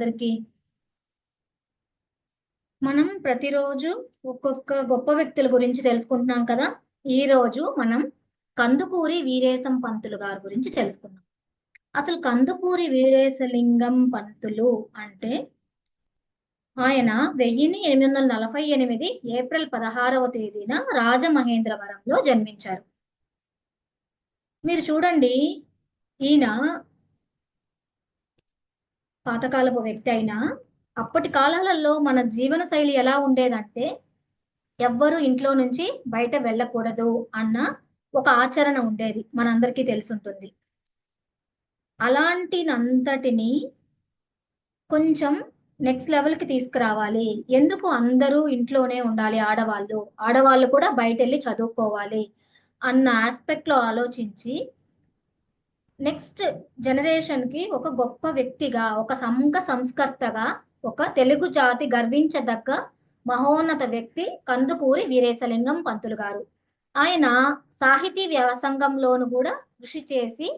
అందరికీ. మనం ప్రతిరోజు ఒక్కొక్క గొప్ప వ్యక్తుల గురించి తెలుసుకుంటున్నాం కదా. ఈ రోజు మనం కందుకూరి వీరేశం పంతులు గారి గురించి తెలుసుకుందాం. అసలు కందుకూరి వీరేశలింగం పంతులు అంటే ఆయన 1848 ఏప్రిల్ 16వ తేదీన రాజమహేంద్రవరంలో జన్మించారు. మీరు చూడండి, ఈయన పాతకాలపు వ్యక్తి అయినా అప్పటి కాలాలలో మన జీవన శైలి ఎలా ఉండేదంటే ఎవ్వరు ఇంట్లో నుంచి బయట వెళ్ళకూడదు అన్న ఒక ఆచరణ ఉండేది, మనందరికీ తెలుసుంటుంది. అలాంటినంతటిని కొంచెం నెక్స్ట్ లెవెల్కి తీసుకురావాలి. ఎందుకు అందరూ ఇంట్లోనే ఉండాలి, ఆడవాళ్ళు కూడా బయట వెళ్ళి చదువుకోవాలి అన్న ఆస్పెక్ట్ లో ఆలోచించి నెక్స్ట్ జనరేషన్ కి ఒక గొప్ప వ్యక్తిగా, ఒక సంఘ సంస్కర్తగా, ఒక తెలుగు జాతి గర్వించదగ్గ మహోన్నత వ్యక్తి కందుకూరి వీరేశలింగం పంతులు గారు. ఆయన సాహితీ వ్యాసంగంలోను కూడా కృషి చేసి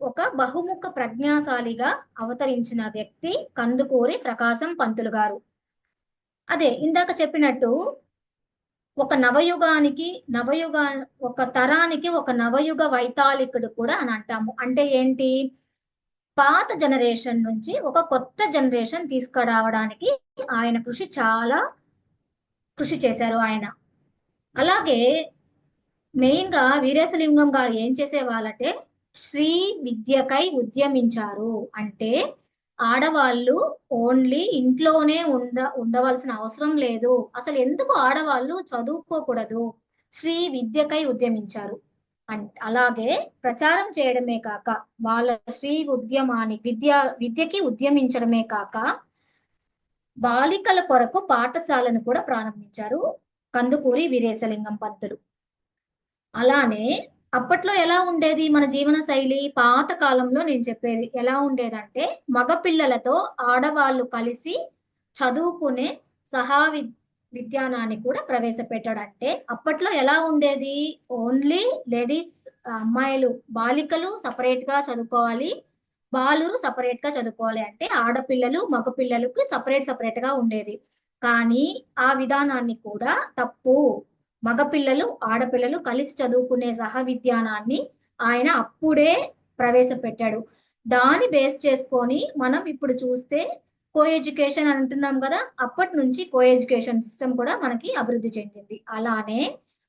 ఒక బహుముఖ ప్రజ్ఞాశాలిగా అవతరించిన వ్యక్తి కందుకూరి ప్రకాశం పంతులు గారు. అదే ఇందాక చెప్పినట్టు ఒక ఒక తరానికి ఒక నవయుగ వైతాళికుడు కూడా అని అంటాము. అంటే ఏంటి? పాత జనరేషన్ నుంచి ఒక కొత్త జనరేషన్ తీసుకురావడానికి ఆయన చాలా కృషి చేశారు ఆయన. అలాగే మెయిన్ గా వీరేశలింగం గారు ఏం చేసేవాళ్ళంటే శ్రీ విద్యకై ఉద్యమించారు. అంటే ఆడవాళ్ళు ఓన్లీ ఇంట్లోనే ఉండవలసిన అవసరం లేదు, అసలు ఎందుకు ఆడవాళ్ళు చదువుకోకూడదు, శ్రీ విద్యకై ఉద్యమించారు. అలాగే ప్రచారం చేయడమే కాక వాళ్ళ శ్రీ విద్యకి ఉద్యమించడమే కాక బాలికల కొరకు పాఠశాలను కూడా ప్రారంభించారు కందుకూరి వీరేశలింగం పంతులు. అలానే అప్పట్లో ఎలా ఉండేది మన జీవన శైలి? పాత కాలంలో నేను చెప్పేది ఎలా ఉండేదంటే మగపిల్లలతో ఆడవాళ్ళు కలిసి చదువుకునే విద్యానాన్ని కూడా ప్రవేశపెట్టాడంటే అప్పట్లో ఎలా ఉండేది? ఓన్లీ లేడీస్, అమ్మాయిలు, బాలికలు సపరేట్ గా చదువుకోవాలి, బాలురు సపరేట్ గా చదువుకోవాలి. అంటే ఆడపిల్లలు మగపిల్లలకు సపరేట్ గా ఉండేది. కానీ ఆ విధానాన్ని కూడా తప్పు, మగపిల్లలు ఆడపిల్లలు కలిసి చదువుకునే విద్యానాన్ని ఆయన అప్పుడే ప్రవేశపెట్టాడు. దాన్ని బేస్ చేసుకొని మనం ఇప్పుడు చూస్తే కో ఎడ్యుకేషన్ అంటున్నాం కదా, అప్పటి నుంచి కో ఎడ్యుకేషన్ సిస్టమ్ కూడా మనకి అభివృద్ధి చెందింది. అలానే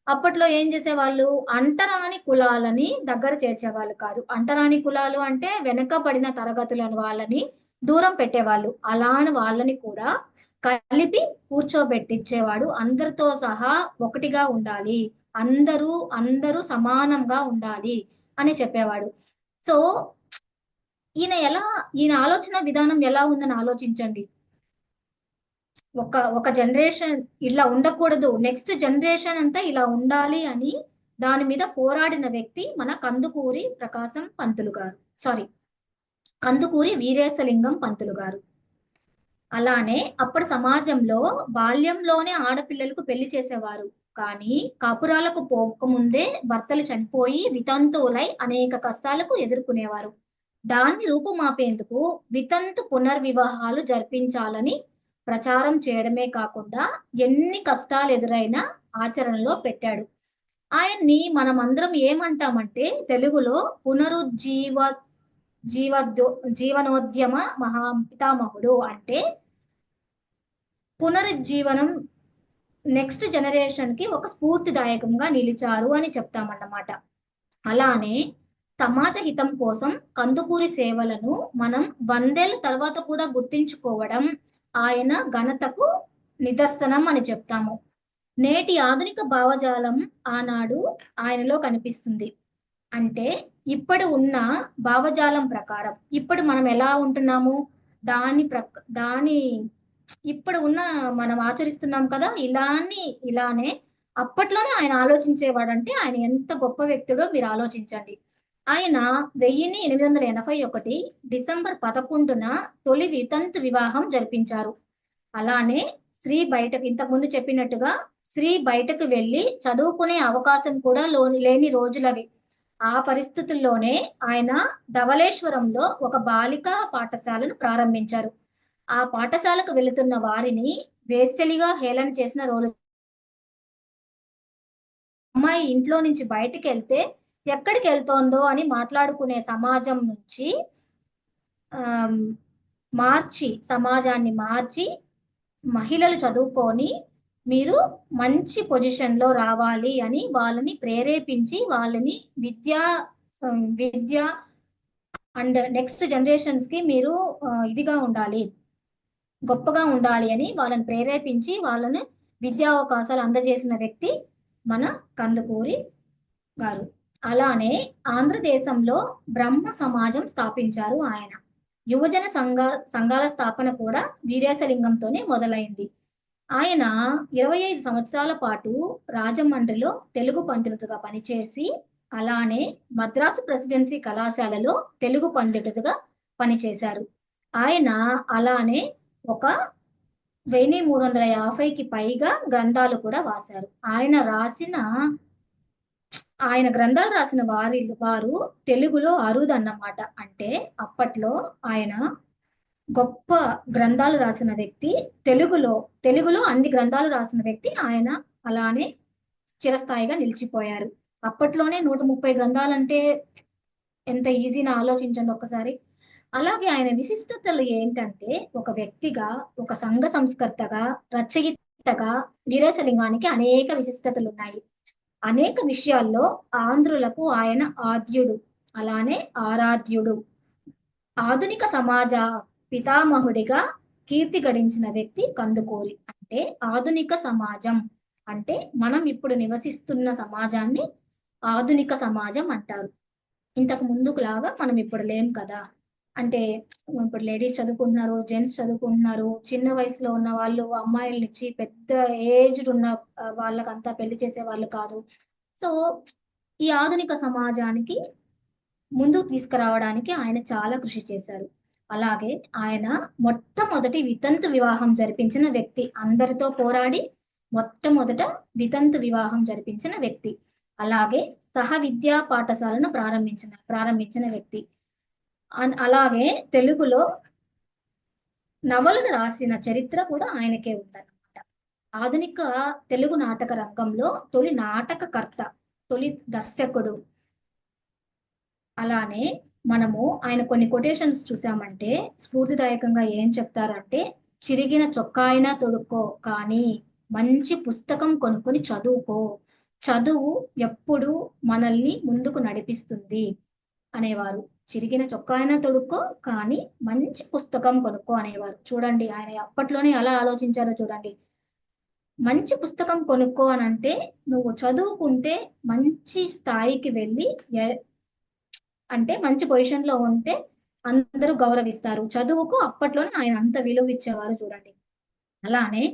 అప్పట్లో ఏం చేసేవాళ్ళు? అంటరాని కులాలని దగ్గర చేర్చేవాళ్ళు కాదు. అంటరాని కులాలు అంటే వెనకబడిన తరగతులను వాళ్ళని దూరం పెట్టేవాళ్ళు. అలాని వాళ్ళని కూడా కలిపి కూర్చోబెట్టించేవాడు. అందరితో సహా ఒకటిగా ఉండాలి, అందరూ సమానంగా ఉండాలి అని చెప్పేవాడు. సో ఈయన ఆలోచన విధానం ఎలా ఉందని ఆలోచించండి. ఒక జనరేషన్ ఇలా ఉండకూడదు, నెక్స్ట్ జనరేషన్ అంతా ఇలా ఉండాలి అని దాని మీద పోరాడిన వ్యక్తి మన కందుకూరి ప్రకాశం పంతులు గారు, కందుకూరి వీరేశలింగం పంతులు గారు. అలానే అప్పటి సమాజంలో బాల్యంలోనే ఆడపిల్లలకు పెళ్లి చేసేవారు. కానీ కాపురాలకు పోకముందే భర్తలు చనిపోయి వితంతువులై అనేక కష్టాలకు ఎదుర్కొనేవారు. దాన్ని రూపుమాపేందుకు వితంతు పునర్వివాహాలు జరిపించాలని ప్రచారం చేయడమే కాకుండా ఎన్ని కష్టాలు ఎదురైనా ఆచరణలో పెట్టాడు. ఆయన్ని మనం అందరం ఏమంటామంటే తెలుగులో జీవనోద్యమ పితామహుడు. అంటే పునరుజ్జీవనం నెక్స్ట్ జనరేషన్ కి ఒక స్ఫూర్తిదాయకంగా నిలిచారు అని చెప్తామన్నమాట. అలానే సమాజ హితం కోసం కందుకూరి సేవలను మనం 100 ఏళ్ల తర్వాత కూడా గుర్తించుకోవడం ఆయన ఘనతకు నిదర్శనం అని చెప్తాము. నేటి ఆధునిక భావజాలం ఆనాడు ఆయనలో కనిపిస్తుంది. అంటే ఇప్పుడు ఉన్న భావజాలం ప్రకారం ఇప్పుడు మనం ఎలా ఉంటున్నాము, దాని ఇప్పుడు ఉన్న మనం ఆచరిస్తున్నాం కదా, ఇలానే అప్పట్లోనే ఆయన ఆలోచించేవాడంటే ఆయన ఎంత గొప్ప వ్యక్తుడో మీరు ఆలోచించండి. ఆయన 1881 డిసెంబర్ 11న తొలి వితంతు వివాహం జరిపించారు. అలానే ఇంతకుముందు చెప్పినట్టుగా స్త్రీ బయటకు వెళ్ళి చదువుకునే అవకాశం కూడా లేని రోజులవి. ఆ పరిస్థితుల్లోనే ఆయన ధవళేశ్వరంలో ఒక బాలికా పాఠశాలను ప్రారంభించారు. ఆ పాఠశాలకు వెళుతున్న వారిని వేశ్యలిగా హేళన చేసిన రోజు. అమ్మాయి ఇంట్లో నుంచి బయటికి వెళ్తే ఎక్కడికి వెళ్తోందో అని మాట్లాడుకునే సమాజం నుంచి సమాజాన్ని మార్చి మహిళలు చదువుకొని మీరు మంచి పొజిషన్లో రావాలి అని వాళ్ళని ప్రేరేపించి వాళ్ళని విద్య అండ్ నెక్స్ట్ జనరేషన్స్కి మీరు ఇదిగా ఉండాలి, గొప్పగా ఉండాలి అని వాళ్ళని ప్రేరేపించి వాళ్ళని విద్యా అవకాశాలు అందజేసిన వ్యక్తి మన కందుకూరి గారు. అలానే ఆంధ్రదేశంలో బ్రహ్మ సమాజం స్థాపించారు ఆయన. యువజన సంఘాల స్థాపన కూడా వీరేశలింగంతోనే మొదలైంది. ఆయన 25 సంవత్సరాల పాటు రాజమండ్రిలో తెలుగు పండితుడిగా పనిచేసి, అలానే మద్రాసు ప్రెసిడెన్సీ కళాశాలలో తెలుగు పండితుడిగా పనిచేశారు. ఆయన అలానే ఒక 1350కి పైగా గ్రంథాలు కూడా రాశారు. ఆయన గ్రంథాలు రాసిన వారు తెలుగులో అరుదన్నమాట. అంటే అప్పట్లో ఆయన గొప్ప గ్రంథాలు రాసిన వ్యక్తి, తెలుగులో అన్ని గ్రంథాలు రాసిన వ్యక్తి ఆయన. అలానే చిరస్థాయిగా నిలిచిపోయారు. అప్పట్లోనే 130 గ్రంథాలంటే ఎంత ఈజీని ఆలోచించండి ఒక్కసారి. అలాగే ఆయన విశిష్టతలు ఏంటంటే, ఒక వ్యక్తిగా, ఒక సంఘ సంస్కర్తగా, రచయితగా వీరేశలింగానికి అనేక విశిష్టతలు ఉన్నాయి. అనేక విషయాల్లో ఆంధ్రులకు ఆయన ఆద్యుడు, అలానే ఆరాధ్యుడు. ఆధునిక సమాజ పితామహుడిగా కీర్తి గడించిన వ్యక్తి కందుకూరి. అంటే ఆధునిక సమాజం అంటే మనం ఇప్పుడు నివసిస్తున్న సమాజాన్ని ఆధునిక సమాజం అంటారు. ఇంతకు ముందుకు లాగా మనం ఇప్పుడు లేం కదా. అంటే ఇప్పుడు లేడీస్ చదువుకుంటున్నారు, జెంట్స్ చదువుకుంటున్నారు, చిన్న వయసులో ఉన్న వాళ్ళు అమ్మాయిల్ని ఇచ్చి పెద్ద ఏజ్డ్ ఉన్న వాళ్ళకంతా పెళ్లి చేసే వాళ్ళు కాదు. సో ఈ ఆధునిక సమాజానికి ముందుకు తీసుకురావడానికి ఆయన చాలా కృషి చేశారు. అలాగే ఆయన మొట్టమొదటి వితంతు వివాహం జరిపించిన వ్యక్తి. అందరితో పోరాడి మొట్టమొదట వితంతు వివాహం జరిపించిన వ్యక్తి. అలాగే సహ విద్యా పాఠశాలను ప్రారంభించిన వ్యక్తి. అలాగే తెలుగులో నవలను రాసిన చరిత్ర కూడా ఆయనకే ఉందన్నమాట. ఆధునిక తెలుగు నాటక రంగంలో తొలి నాటకకర్త, తొలి దర్శకుడు. అలానే మనము ఆయన కొన్ని కొటేషన్స్ చూసామంటే స్ఫూర్తిదాయకంగా ఏం చెప్తారంటే, చిరిగిన చొక్కా అయినా తొడుక్కో కానీ మంచి పుస్తకం కొనుక్కొని చదువుకో, చదువు ఎప్పుడు మనల్ని ముందుకు నడిపిస్తుంది అనేవారు. చిరిగిన చొక్కా అయినా తొడుక్కో కానీ మంచి పుస్తకం కొనుక్కో అనేవారు. చూడండి ఆయన అప్పట్లోనే ఎలా ఆలోచించారో చూడండి. మంచి పుస్తకం కొనుక్కో అని అంటే, నువ్వు చదువుకుంటే మంచి స్థాయికి వెళ్ళి అంటే మంచి పొజిషన్ లో ఉంటే అందరూ గౌరవిస్తారు. చదువుకు అప్పట్లోనే ఆయన అంత విలువ ఇచ్చేవారు చూడండి. అలానే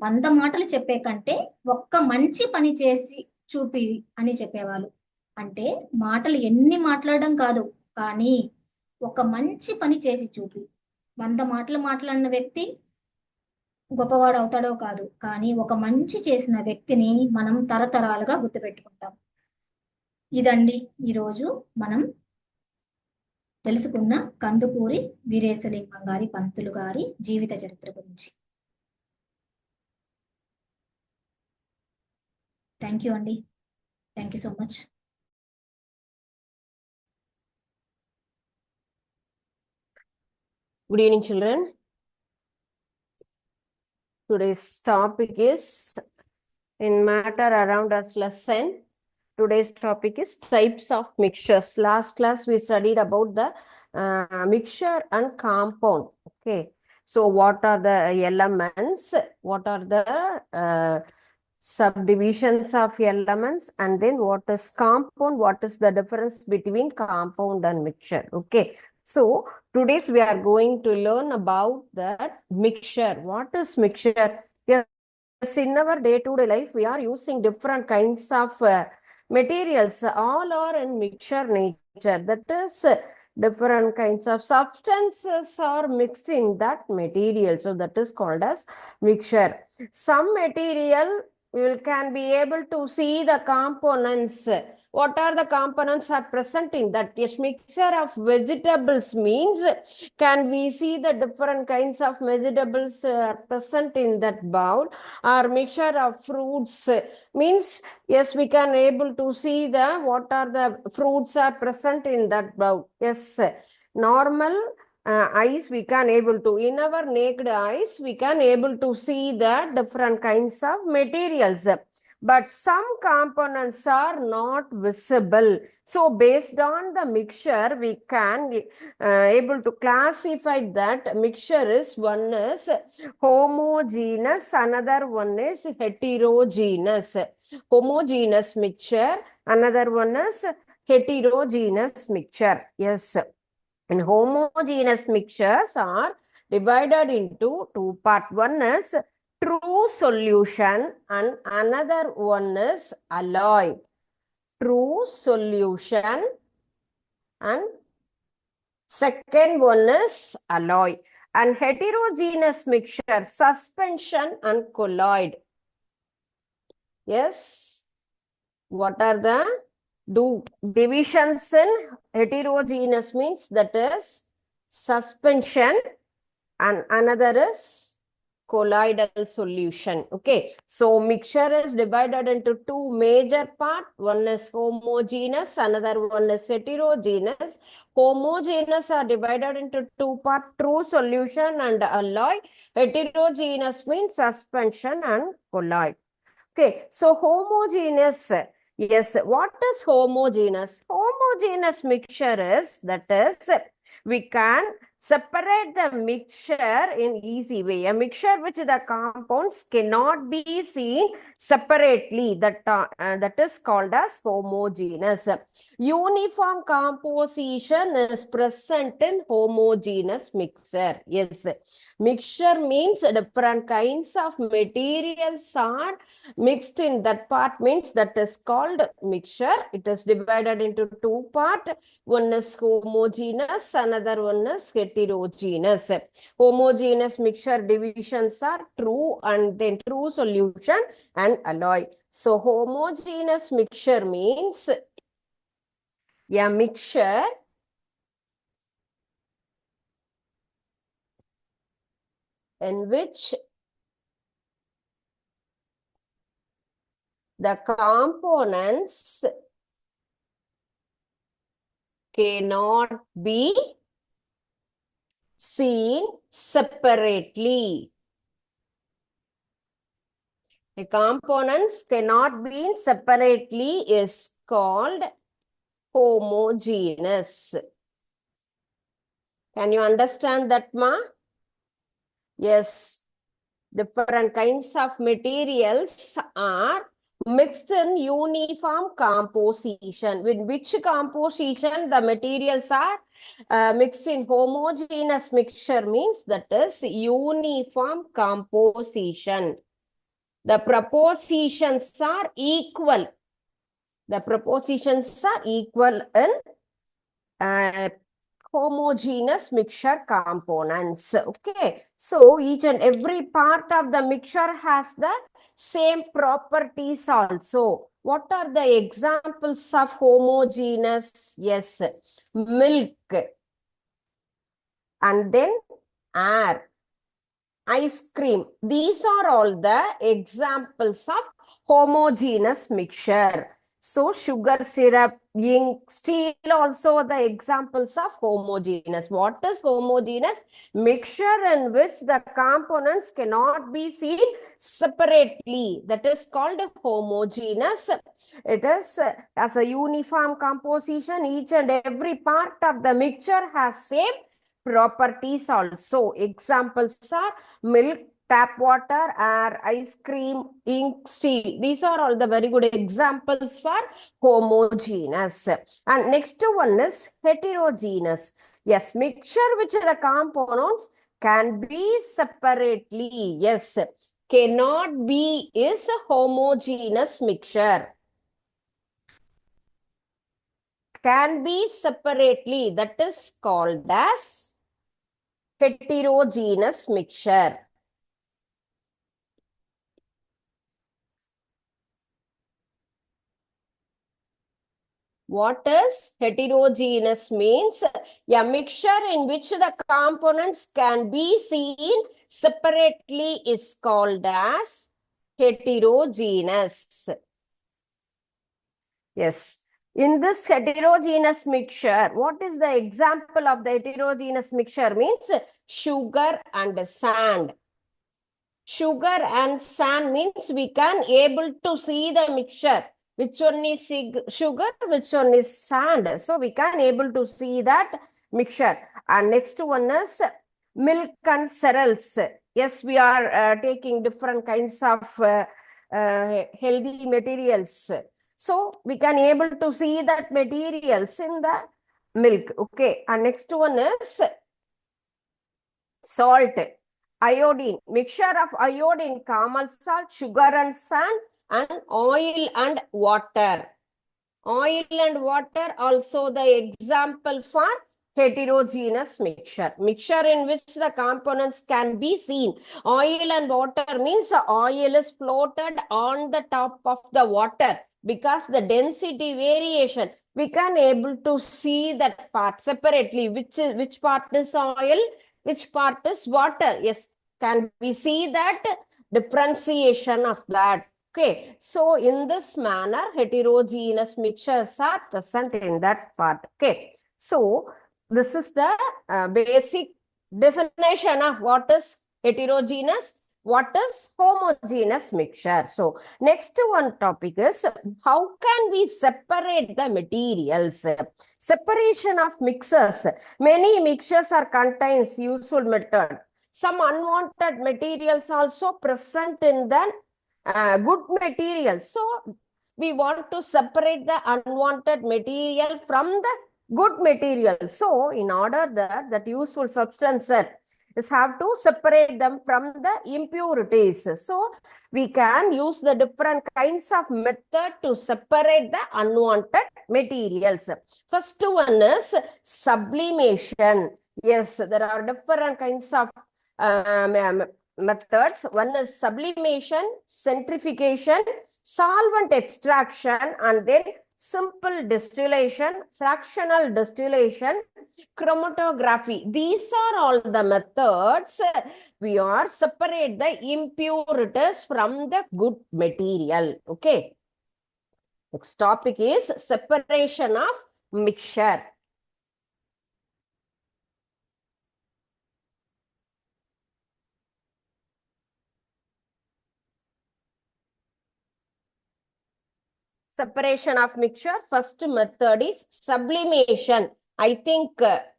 100 మాటలు చెప్పే కంటే ఒక్క మంచి పని చేసి చూపి అని చెప్పేవాళ్ళు. అంటే మాటలు ఎన్ని మాట్లాడడం కాదు, కానీ ఒక మంచి పని చేసి చూపి. 100 మాటలు మాట్లాడిన వ్యక్తి గొప్పవాడు అవుతాడో కాదు, కానీ ఒక మంచి చేసిన వ్యక్తిని మనం తరతరాలుగా గుర్తుపెట్టుకుంటాం. ఇదండి ఈరోజు మనం తెలుసుకున్న కందుకూరి వీరేశలింగం గారి పంతులు గారి జీవిత చరిత్ర గురించి. థ్యాంక్ యూ అండి. Thank you so much. Good evening, children. Today's topic is in matter around us lesson. Today's topic is types of mixtures. Last class we studied about the mixture and compound. Okay. So what are the elements? What are the subdivisions of elements? And then what is compound? What is the difference between compound and mixture? Okay. So today's we are going to learn about that mixture. What is mixture? Yes, in our day-to-day life, we are using different kinds of materials. All are in mixture nature. That is, different kinds of substances are mixed in that material. So that is called as mixture. Some material can be able to see the components what are the components are present in that? Yes, mixture of vegetables means, can we see the different kinds of vegetables present in that bowl? Or mixture of fruits means, yes, we can able to see the what are the fruits are present in that bowl. Yes, normal eyes we can able to, in our naked eyes we can able to see the different kinds of materials, but some components are not visible. So based on the mixture we can able to classify that mixture is, one is homogeneous, another one is heterogeneous. Homogeneous mixture, another one is heterogeneous mixture. Yes, and homogeneous mixtures are divided into two parts. One is true solution and another one is alloy. True solution and second one is alloy. And heterogeneous mixture, suspension and colloid. Yes, what are the divisions in heterogeneous means? That is suspension and another is colloidal solution. Okay, so mixture is divided into two major parts. One is homogeneous, another one is heterogeneous. Homogeneous are divided into two parts, true solution and alloy. Heterogeneous means suspension and colloid. Okay, so homogeneous. Yes, what is homogeneous? Homogeneous mixture is, that is, we can separate the mixture in easy way. A mixture which the compounds cannot be seen separately, that is called as homogeneous. Uniform composition is present in homogeneous mixture. Yes, mixture means different kinds of materials are mixed in that part, means that is called mixture. It is divided into two parts. One is homogeneous, another one is heterogeneous. Homogeneous mixture divisions are true and then true solution and alloy. So homogeneous mixture means a mixture in which the components cannot be seen separately. The components cannot be separately is called homogeneous. Can you understand that, ma? Yes, different kinds of materials are mixed in uniform composition. With which composition the materials are mixed in homogeneous mixture means, that is uniform composition. The proportions are equal. The proportions are equal in homogeneous mixture components. Okay, so each and every part of the mixture has the same properties also. What are the examples of homogeneous? Yes, milk, and then air, ice cream. These are all the examples of homogeneous mixture. So sugar syrup, ink, steel also the examples of homogeneous. What is homogeneous? Mixture in which the components cannot be seen separately. That is called homogeneous. It is as a uniform composition. Each and every part of the mixture has same properties also. Examples are milk, tap water, air, ice cream, ink, steel. These are all the very good examples for homogeneous. And next one is heterogeneous. Yes, mixture which the components can be separately. Yes, cannot be is a homogeneous mixture. Can be separately, that is called as heterogeneous mixture. What is heterogeneous means? A mixture in which the components can be seen separately is called as heterogeneous. Yes. In this heterogeneous mixture, what is the example of the heterogeneous mixture? Means sugar and sand. Sugar and sand means we can able to see the mixture. Which one is sugar, which one is sand. So we can able to see that mixture. And next one is milk and cereals. Yes, we are taking different kinds of healthy materials. So we can able to see that materials in the milk. Okay. And next one is salt, iodine, mixture of iodine, caramel salt, sugar and sand, and oil and water. Oil and water also the example for heterogeneous mixture. Mixture in which the components can be seen. Oil and water means the oil is floated on the top of the water because the density variation. We can able to see that part separately. Which part is oil? Which part is water? Yes, can we see that differentiation of that? Okay, so in this manner, heterogeneous mixtures are present in that part. Okay, so this is the basic definition of what is heterogeneous, what is homogeneous mixture. So next one topic is how can we separate the materials? Separation of mixers. Many mixtures are contains useful method. Some unwanted materials also present in the good materials. So we want to separate the unwanted material from the good material. So in order that useful substances is have to separate them from the impurities. So we can use the different kinds of method to separate the unwanted materials. First one is sublimation. Yes, there are different kinds of methods. One is sublimation, centrifugation, solvent extraction, and then simple distillation, fractional distillation, chromatography. These are all the methods we are separate the impurities from the good material. Okay. Next topic is separation of mixture. Separation of mixture. First method is sublimation. I think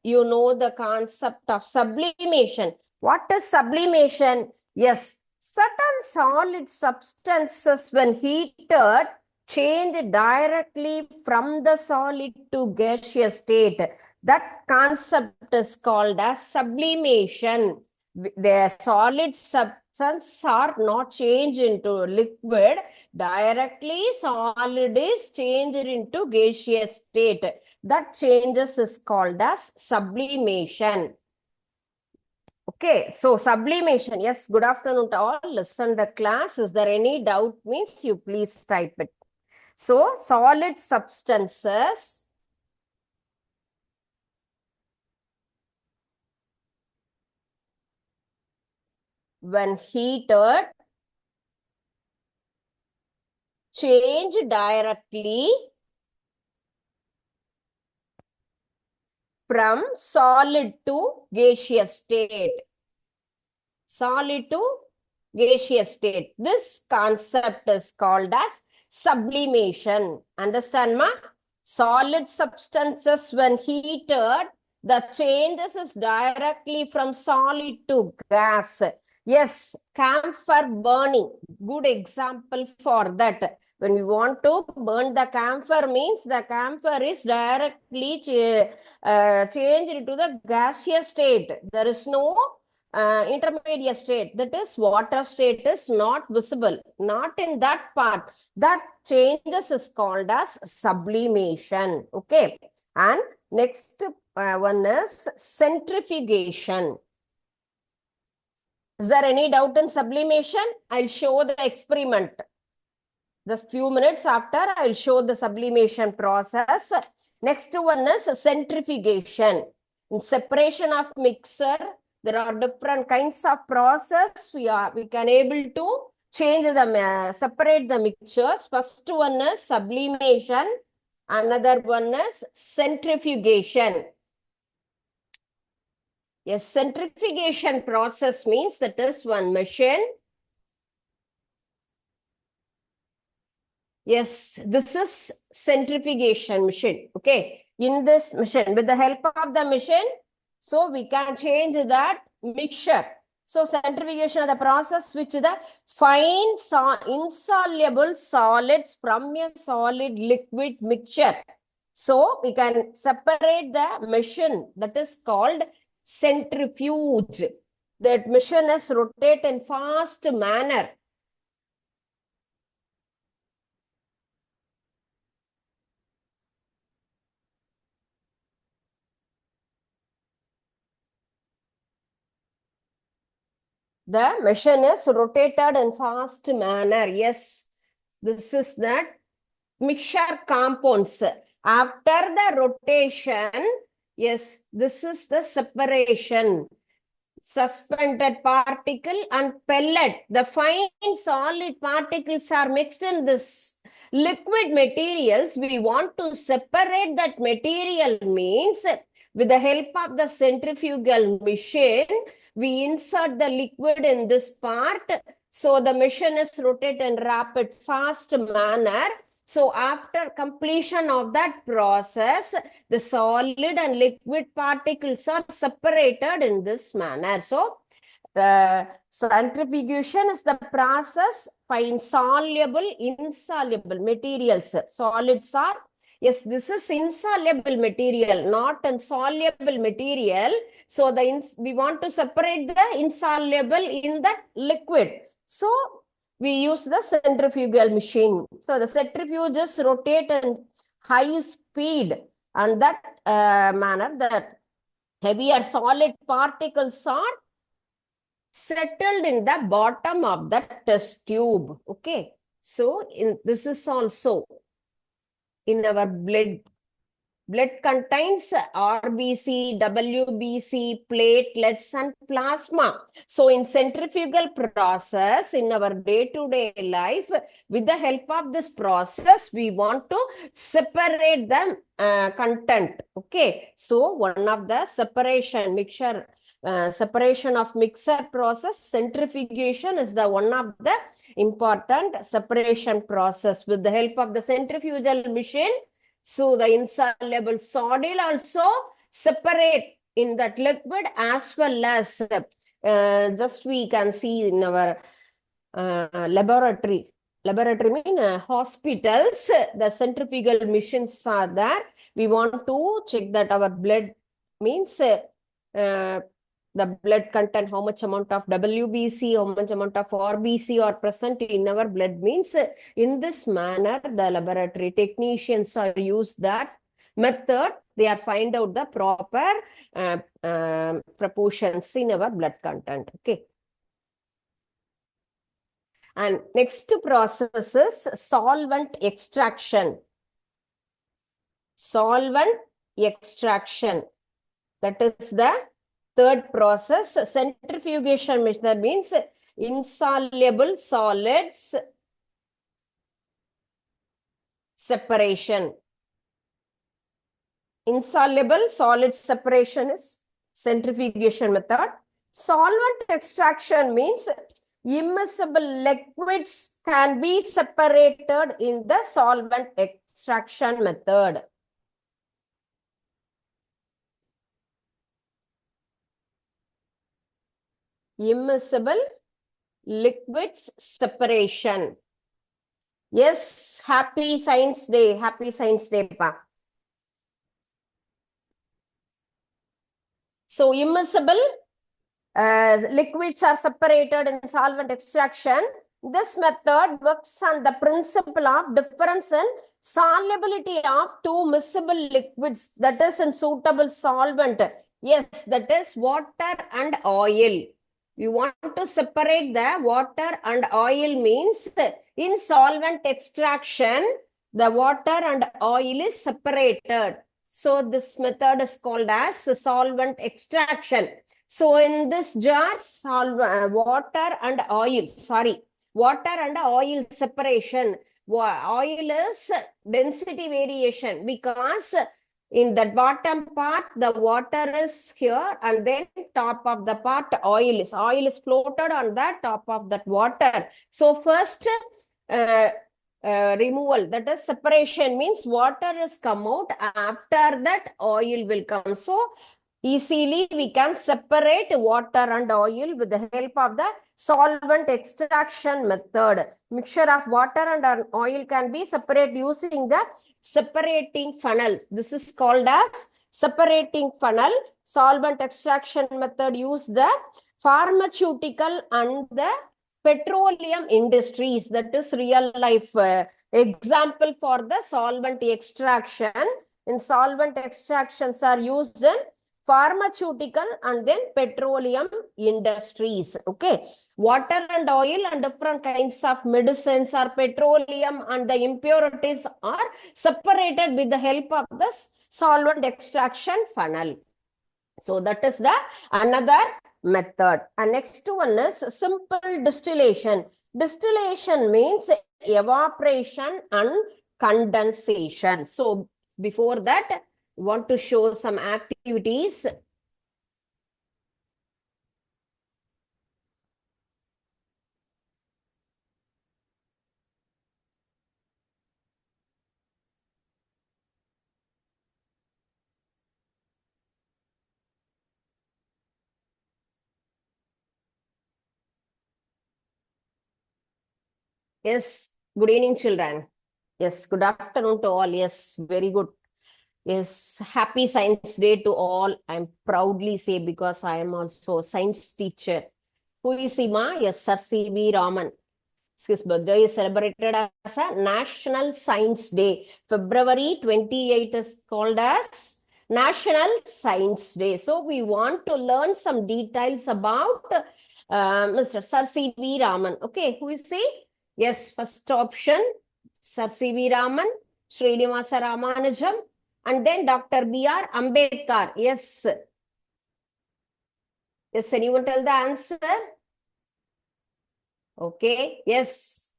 you know the concept of sublimation. What is sublimation? Yes, certain solid substances when heated change directly from the solid to gaseous state. That concept is called as sublimation. The solid substance are not changed into liquid. Directly solid is changed into gaseous state. That changes is called as sublimation. Okay, so sublimation. Yes, good afternoon to all. Listen the class. Is there any doubt? Means you please type it. So solid substances when heated change directly from solid to gaseous state. Solid to gaseous state. This concept is called as sublimation. Understand, ma? Solid substances when heated, the changes is directly from solid to gas. Yes, camphor burning. Good example for that. When we want to burn the camphor means the camphor is directly changed into the gaseous state. There is no intermediate state, that is water state is not visible, not in that part. That changes is called as sublimation. Okay, and next one is centrifugation. Is there any doubt in sublimation? I'll show the experiment. Just few minutes after, I will show the sublimation process. Next one is centrifugation. In separation of mixer, there are different kinds of process. We can able to change the separate the mixtures. First one is sublimation. Another one is centrifugation. Yes, centrifugation process means that is one machine. Yes, this is centrifugation machine. Okay, in this machine, with the help of the machine, so we can change that mixture. So centrifugation is the process which the fine insoluble solids from a solid liquid mixture. So we can separate the machine, that is called centrifuge. That machine is rotate in fast manner. The machine is rotated in fast manner. Yes, this is that mixture compounds. After the rotation, yes, this is the separation. Suspended particle and pellet. The fine solid particles are mixed in this liquid materials. We want to separate that material means with the help of the centrifugal machine, we insert the liquid in this part. So the machine is rotated in rapid, fast manner. So after completion of that process, the solid and liquid particles are separated in this manner. So centrifugation is the process for insoluble, materials. Solids are, yes, this is insoluble material, not insoluble material. So we want to separate the insoluble in the liquid. So we use the centrifugal machine. So the centrifuges rotate in high speed, and that manner that heavier solid particles are settled in the bottom of the test tube. Okay. So this is also in our blood. Blood contains RBC, WBC, platelets, and plasma. So in centrifugal process, in our day-to-day life, with the help of this process, we want to separate the content. Okay. So one of the separation of mixer process, centrifugation is the one of the important separation process. With the help of the centrifugal machine, so the insoluble solid also separate in that liquid, as well as just we can see in our laboratory. Laboratory mean hospitals, the centrifugal machines are there. We want to check that our blood means the blood content, how much amount of WBC, how much amount of RBC are present in our blood means in this manner, the laboratory technicians are use that method. They are find out the proper proportions in our blood content. Okay. And next process is solvent extraction. Solvent extraction. That is the third process. Centrifugation method means insoluble solids separation. Insoluble solid separation is centrifugation method. Solvent extraction means immiscible liquids can be separated in the solvent extraction method. Immiscible liquids separation. Yes, happy Science Day. Happy Science Day, pa. So immiscible liquids are separated in solvent extraction. This method works on the principle of difference in solubility of two miscible liquids, that is in suitable solvent. Yes, that is water and oil. We want to separate the water and oil means in solvent extraction, the water and oil is separated. So this method is called as solvent extraction. So in this jar, water and oil separation. Oil is density variation because in the bottom part, the water is here, and then top of the part, oil is floated on the top of that water. So first removal, that is separation, means water is come out, after that oil will come. So easily we can separate water and oil with the help of the solvent extraction method. Mixture of water and oil can be separated using the separating funnel. This is called as separating funnel. Solvent extraction method use the pharmaceutical and the petroleum industries. That is real life example for the solvent extraction. In solvent extractions are used in pharmaceutical and then petroleum industries. Okay. Water and oil and different kinds of medicines or petroleum and the impurities are separated with the help of this solvent extraction funnel. So that is the another method. And next one is simple distillation. Distillation means evaporation and condensation. So before that, want to show some activities. Yes, good evening, children. Yes, good afternoon to all. Yes, very good. Yes, happy Science Day to all. I'm proudly say because I am also a science teacher. Who is Ima? Yes, Sir C.V. Raman. His birthday is celebrated as a National Science Day. February 28th is called as National Science Day. So we want to learn some details about Mr. Sir C.V. Raman. Okay, who is he? Yes, first option, Sir C.V. Raman, Srinivasa Ramanujam, and then Dr. B.R. Ambedkar. Yes. Yes, anyone tell the answer? Okay, yes.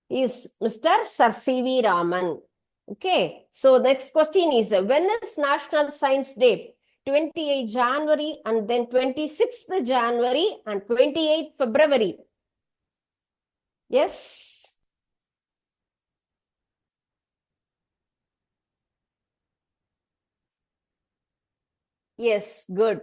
Is Mr. Sir C.V. Raman. Okay, so next question is, when is National Science Day? 28 January and then 26th January and 28th February. Yes. Yes, good.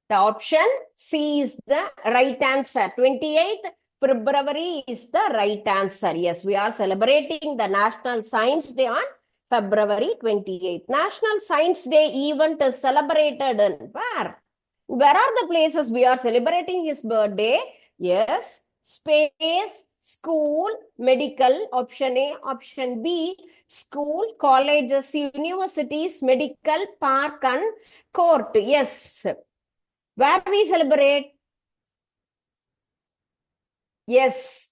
The option C is the right answer. 28th February is the right answer. Yes, we are celebrating the National Science Day on February 28th. National Science Day event is celebrated in where? Where are the places we are celebrating his birthday? Yes, space, school, medical, option A, option B, school, colleges, universities, medical, park and court. Yes. Where we celebrate? Yes.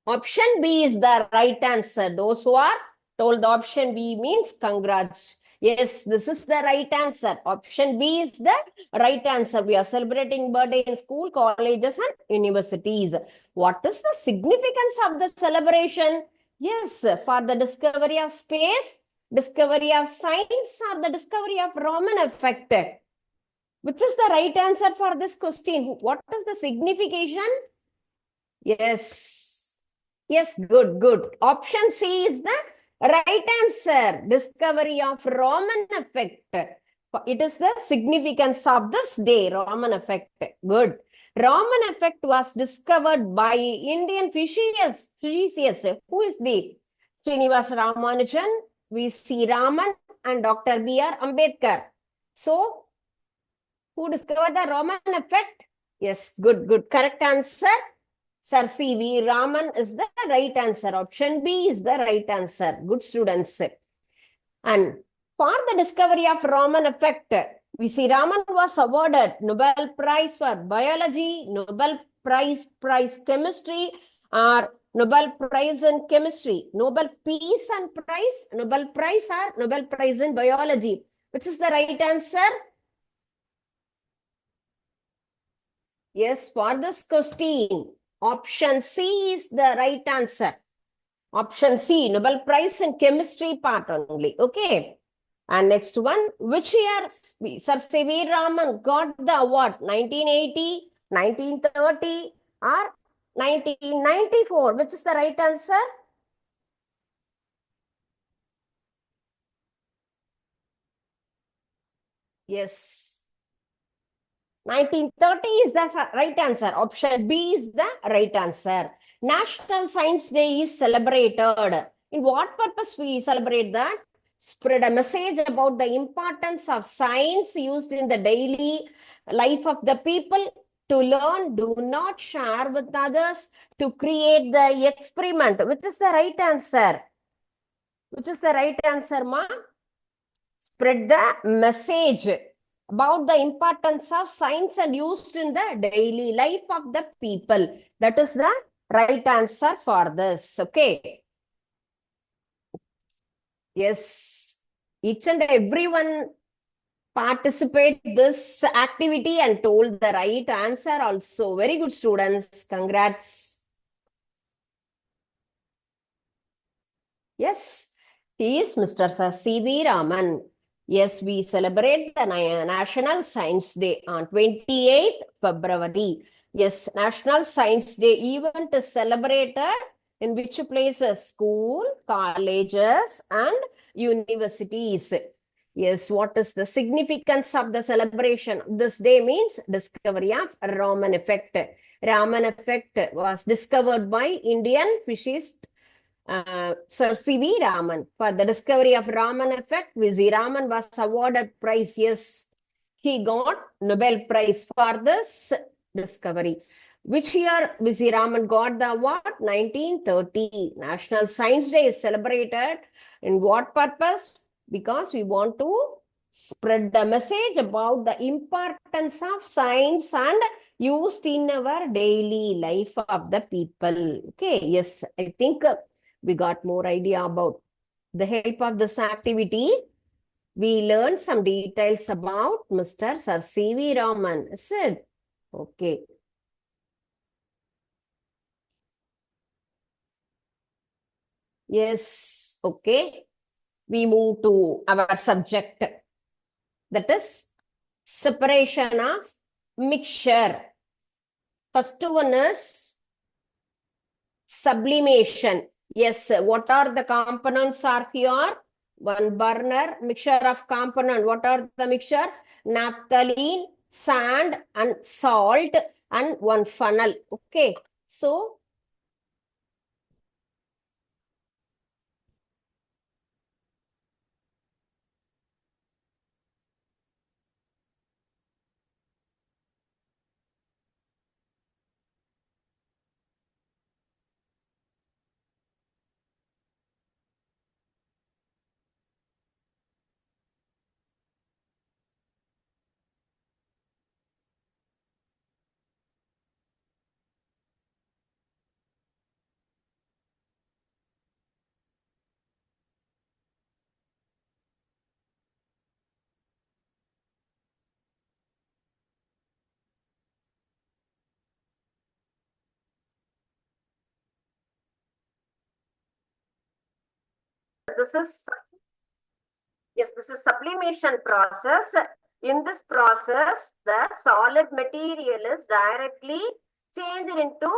Option B is the right answer. Those who are told the option B means congrats. Yes, this is the right answer. Option B is the right answer. We are celebrating birthday in school, colleges and universities. What is the significance of the celebration? Yes, for the discovery of space, discovery of science, or the discovery of Raman effect. Which is the right answer for this question? What is the signification? Yes. Yes, good, good. Option C is the right answer. Discovery of Raman effect. It is the significance of this day, Raman effect. Good. Raman effect was discovered by Indian physicist. Who is the? Srinivasa Ramanujan, V.C. Raman, and Dr. B.R. Ambedkar. So, who discovered the Raman effect? Yes, good, good. Correct answer. Sir C.V. Raman is the right answer. Option B is the right answer. Good students. And for the discovery of Raman effect, V.C. Raman was awarded Nobel Prize for Biology, Nobel Prize Chemistry, or Nobel Prize in Chemistry, Nobel Peace and Prize, Nobel Prize, or Nobel Prize in Biology. Which is the right answer? Yes, for this question, option C is the right answer. Option C, Nobel Prize in Chemistry part only. Okay. And next one, which year Sir C.V. Raman got the award? 1980, 1930, or 1994? Which is the right answer? Yes. 1930 is the right answer. Option B is the right answer. National Science Day is celebrated. In what purpose we celebrate that? Spread a message about the importance of science used in the daily life of the people, to learn, do not share with others, to create the experiment. Which is the right answer? Which is the right answer, ma? Spread the message about the importance of science and used in the daily life of the people. That is the right answer for this. Okay. Yes. Each and everyone participate this activity and told the right answer also. Very good, students. Congrats. Yes, he is Mr. Sir C.V. Raman. Yes, we celebrate the National Science Day on 28th February. Yes, National Science Day event is celebrated in which places? School, colleges, and universities. Yes, what is the significance of the celebration? This day means discovery of Raman effect. Raman effect was discovered by Indian physicist Sir C.V. Raman. For the discovery of Raman effect, V.C. Raman was awarded prize. Yes, he got Nobel Prize for this discovery. Which year V.C. Raman got the award? 1930. National Science Day is celebrated. In what purpose? Because we want to spread the message about the importance of science and used in our daily life of the people. Okay, yes, I think we got more idea about the help of this activity. We learned some details about Mr. Sir C.V. Raman. Is it? Okay. Yes. Okay. We move to our subject. That is separation of mixture. First one is sublimation. Yes, what are the components are here? One burner, mixture of component. What are the mixture? Naphthalene, sand, and salt, and one funnel. Okay, so this is yes, this is sublimation process. In this process, the solid material is directly changed into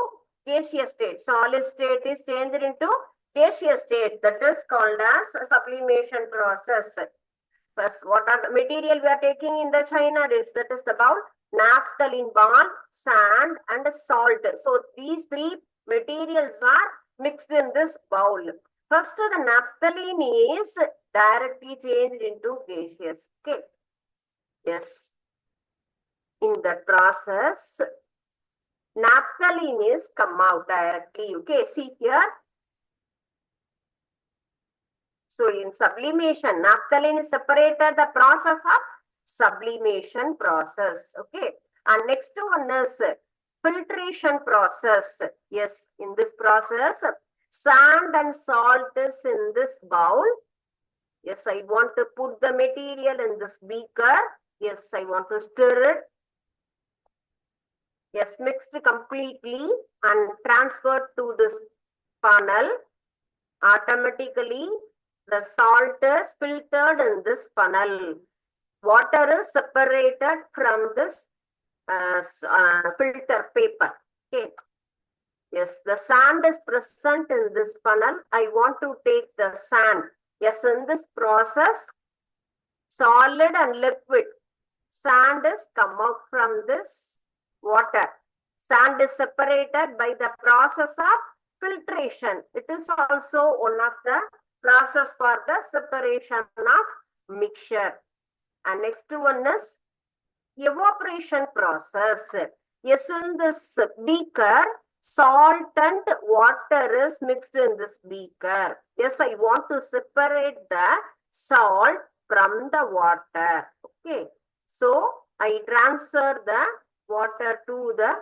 gaseous state. Solid state is changed into gaseous state. That is called as sublimation process. First, what are the material we are taking in the China dish? That is about naphthalene ball, sand, and salt. So these three materials are mixed in this bowl. First, the naphthalene is directly changed into gaseous. Okay. Yes. In the process, naphthalene is come out directly. Okay. See here. So in sublimation, naphthalene is separated the process of sublimation process. Okay. And next one is filtration process. Yes, in this process, sand and salt is in this bowl. Yes, I want to put the material in this beaker. Yes, I want to stir it. Yes, mixed completely and transferred to this funnel. Automatically, the salt is filtered in this funnel. Water is separated from this filter paper. Okay. Yes, the sand is present in this funnel. I want to take the sand. Yes, in this process, solid and liquid sand is come out from this water. Sand is separated by the process of filtration. It is also one of the process for the separation of mixture. And next one is evaporation process. Yes, in this beaker, salt and water is mixed in this beaker. Yes, I want to separate the salt from the water. Okay. So, I transfer the water to the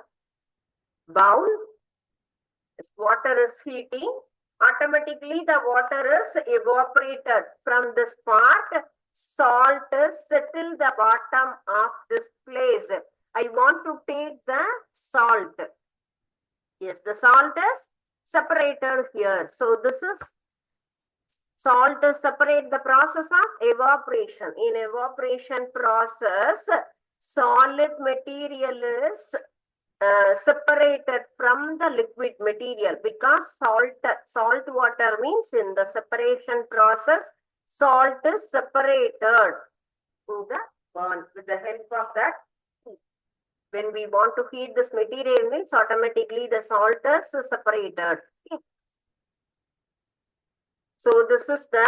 bowl. As water is heating, automatically the water is evaporated from this part. Salt is settled the bottom of this place. I want to take the salt. Yes, the salt is separated here. So this is salt is separate the process of evaporation. In evaporation process, solid material is separated from the liquid material because salt water means in the separation process, salt is separated in the burn with the help of that heat. When we want to heat this material means automatically the salt is separated. Okay. So this is the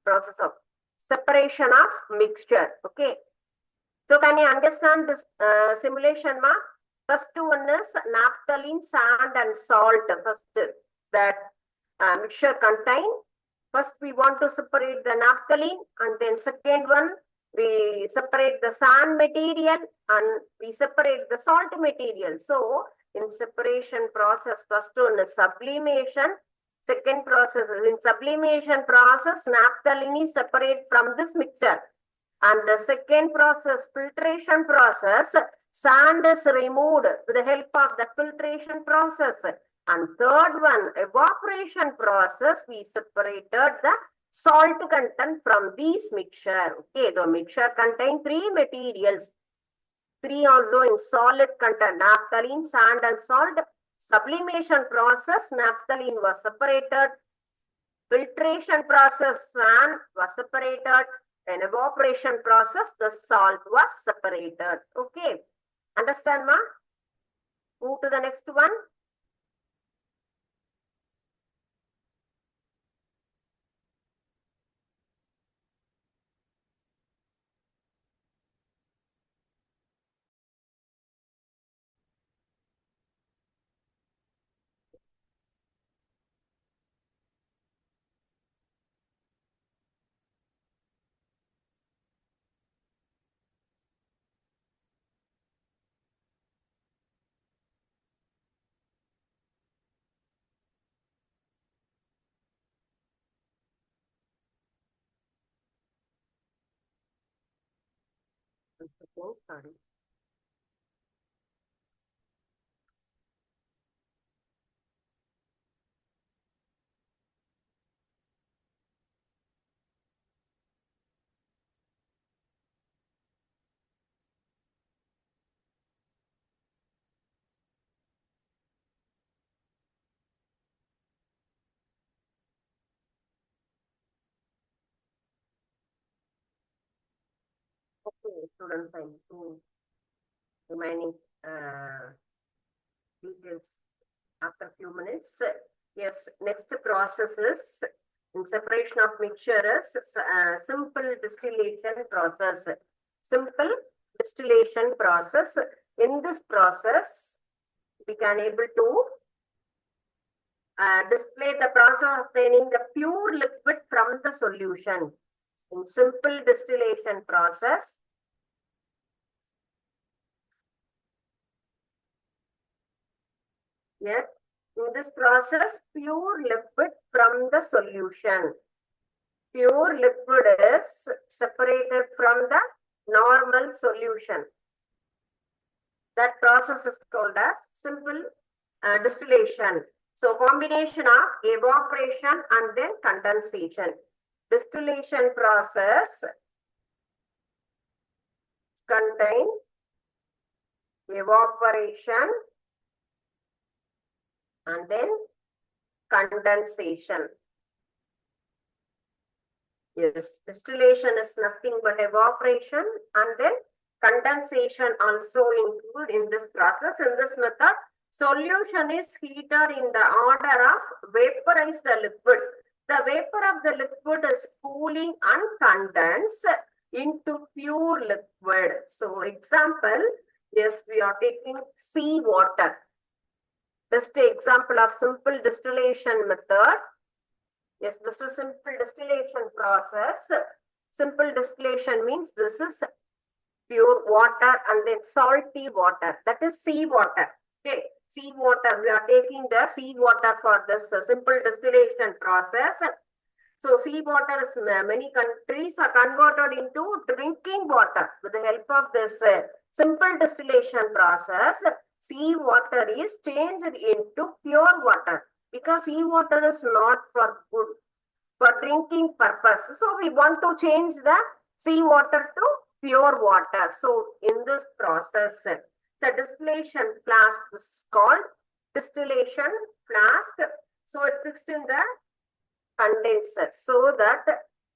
process of separation of mixture. Okay. So can you understand this simulation, ma? First one is naphthalene, sand and salt. First that mixture contain. First we want to separate the naphthalene and then second one we separate the sand material and we separate the salt material. So in separation process, first one is sublimation. Second process is in sublimation process, naphthalene is separate from this mixture. And the second process, filtration process, sand is removed with the help of the filtration process. And third one, evaporation process, we separated the salt content from these mixture. Okay, the mixture contain three materials. Three also in solid content, naphthalene, sand and salt. Sublimation process, naphthalene was separated. Filtration process, sand was separated. And evaporation process, the salt was separated. Okay. Understand, ma? Move to the next one. Sorry. Okay, students, I'm remaining details after a few minutes. Yes, next process is in separation of mixture is simple distillation process. Simple distillation process. In this process, we can able to display the process of obtaining the pure liquid from the solution. In simple distillation process, Yes, in this process, pure liquid from the solution. Pure liquid is separated from the normal solution. That process is called as simple distillation. So combination of evaporation and then condensation. Distillation process contain evaporation and then condensation. Yes, distillation is nothing but evaporation and then condensation also included in this process. In this method, solution is heated in the order of vaporize the liquid. The vapor of the liquid is cooling and condense into pure liquid. So example, yes, we are taking sea water. Just an example of simple distillation method. Yes, this is simple distillation process. Simple distillation means this is pure water and then salty water. That is sea water. Okay, sea water. We are taking the sea water for this simple distillation process. So sea water is many countries are converted into drinking water with the help of this simple distillation process. Sea water is changed into pure water because sea water is not for good for drinking purpose. So we want to change the sea water to pure water. So in this process, the distillation flask is called distillation flask. So it fixed in the condenser. So that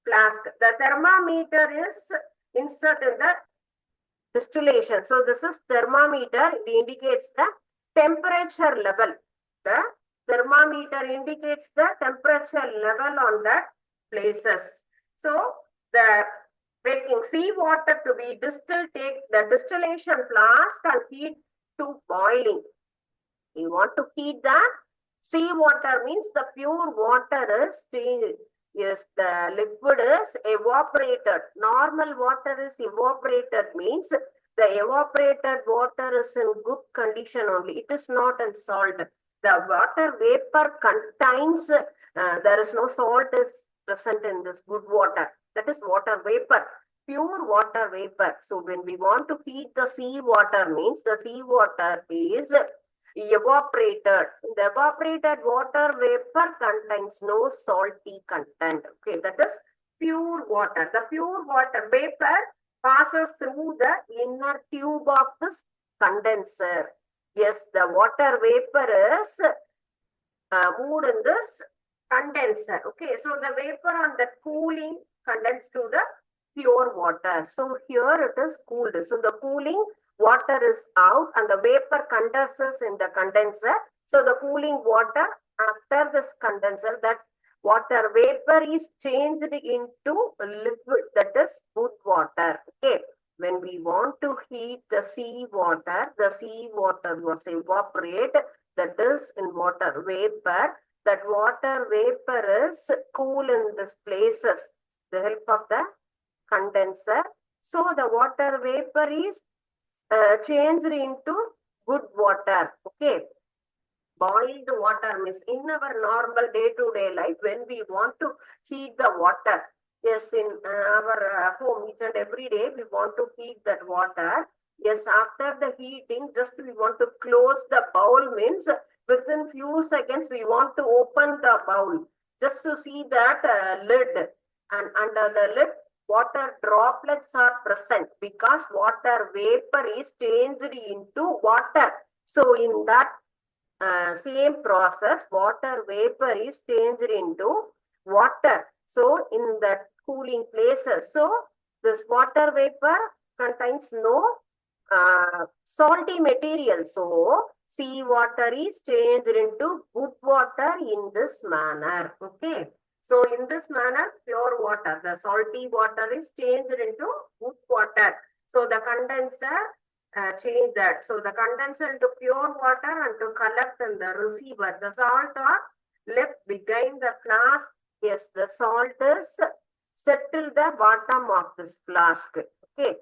flask, the thermometer is inserted in the distillation. So this is thermometer. It indicates the temperature level. The thermometer indicates the temperature level on that places. So the taking sea water to be distilled, take the distillation flask and heat to boiling. You want to heat the sea water means the pure water is changed. Yes, the liquid is evaporated. Normal water is evaporated means the evaporated water is in good condition only. It is not in salt. The water vapor contains, there is no salt is present in this good water. That is water vapor, pure water vapor. So when we want to heat the sea water means the sea water is evaporated. The evaporated water vapor contains no salty content. Okay, that is pure water. The pure water vapor passes through the inner tube of this condenser. Yes, the water vapor is moved in this condenser. Okay, so the vapor on the cooling condensed to the pure water. So here it is cooled. So the cooling water is out and the vapor condenses in the condenser. So the cooling water after this condenser, that water vapor is changed into liquid, that is good water. Okay, when we want to heat the sea water was evaporated, that is in water vapor. That water vapor is cool in these places, the help of the condenser. So the water vapor is changed into good water. Okay, boiled water means in our normal day-to-day life, when we want to heat the water, yes, in our home each and every day we want to heat that water. Yes, after the heating, just we want to close the bowl means within few seconds we want to open the bowl just to see that lid, and under the lid water droplets are present because water vapor is changed into water. So in that same process, water vapor is changed into water. So in the cooling places, so this water vapor contains no salty material. So sea water is changed into good water in this manner. Okay. So in this manner, pure water, the salty water is changed into good water. So the condenser change that. So the condenser into pure water and to collect in the receiver. The salt are left behind the flask. Yes, the salt is settle the bottom of this flask. Okay.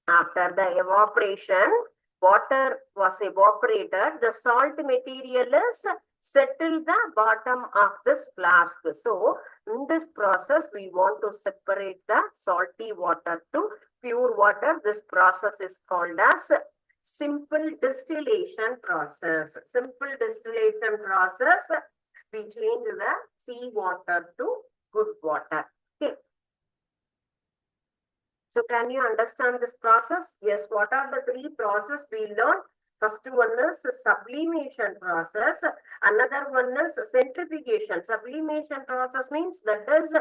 After the evaporation, water was evaporated, the salt material is settled the bottom of this flask. So in this process, we want to separate the salty water to pure water. This process is called as simple distillation process. Simple distillation process, we change the sea water to good water. Okay. So can you understand this process? Yes, what are the three processes we learned? First one is sublimation process. Another one is centrifugation. Sublimation process means that is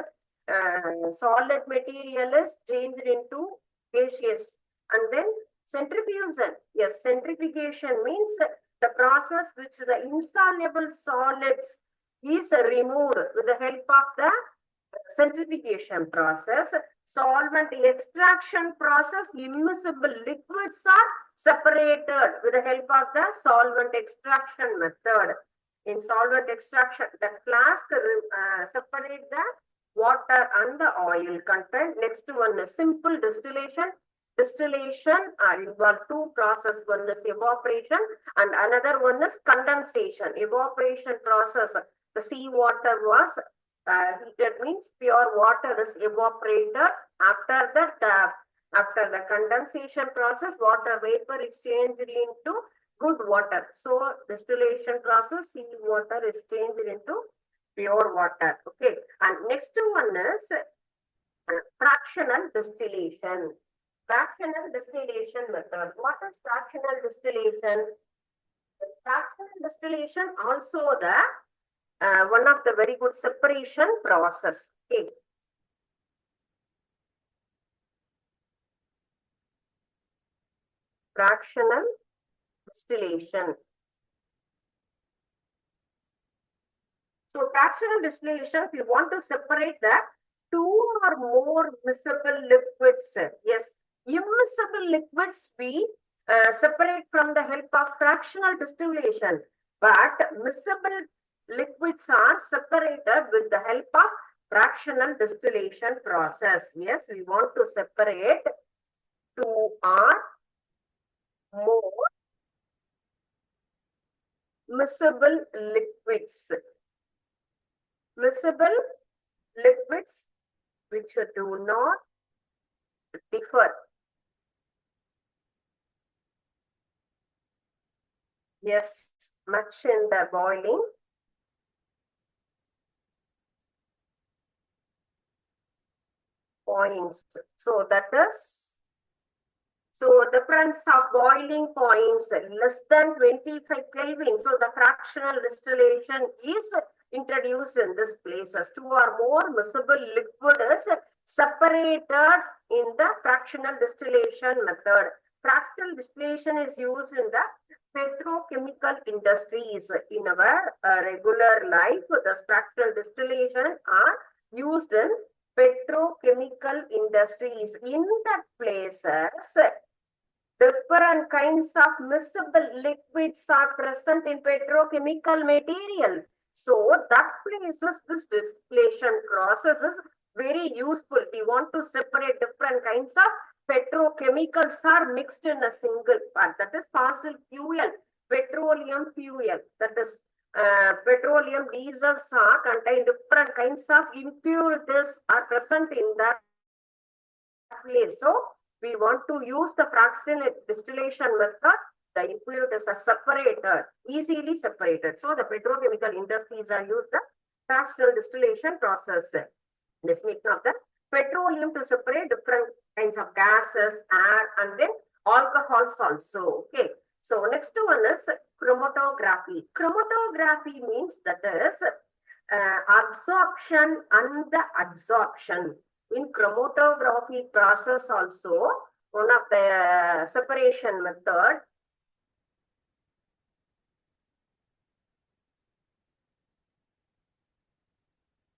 solid material is changed into gaseous. And then centrifugation. Yes, centrifugation means the process which the insoluble solids is removed with the help of the centrifugation process. Solvent extraction process, immiscible liquids are separated with the help of the solvent extraction method. In solvent extraction, the flask separate the water and the oil content. Next one is simple distillation. Distillation involve two processes. One is evaporation and another one is condensation. Evaporation process, the sea water was heated means pure water is evaporated. After that, after the condensation process, water vapor is changed into good water. So distillation process, sea water is changed into pure water. Okay. And next one is fractional distillation. Fractional distillation method. What is fractional distillation? Fractional distillation also the one of the very good separation process. Okay. Fractional distillation. So fractional distillation, if you want to separate the two or more miscible liquids, yes, immiscible liquids we separate from the help of fractional distillation, but miscible liquids are separated with the help of fractional distillation process. Yes, we want to separate two or more miscible liquids. Miscible liquids which do not differ. Yes, much in the boiling points. So that is, so difference of boiling points less than 25 Kelvin. So the fractional distillation is introduced in this places. Two or more miscible liquid is separated in the fractional distillation method. Fractional distillation is used in the petrochemical industries. In our regular life, the fractional distillation are used in petrochemical industries. In that places, different kinds of miscible liquids are present in petrochemical material. So that places this distillation process is very useful. We want to separate different kinds of petrochemicals are mixed in a single part. That is fossil fuel, petroleum fuel. That is petroleum diesels are contain different kinds of impurities are present in that place. So we want to use the fractional distillation method. The impurities are separated, easily separated. So the petrochemical industries are used the fractional distillation process. Distillation of the petroleum to separate different kinds of gases, air, and then alcohols also. Okay. So next one is chromatography. Chromatography means that is absorption and the adsorption. In chromatography process also, one of the separation method.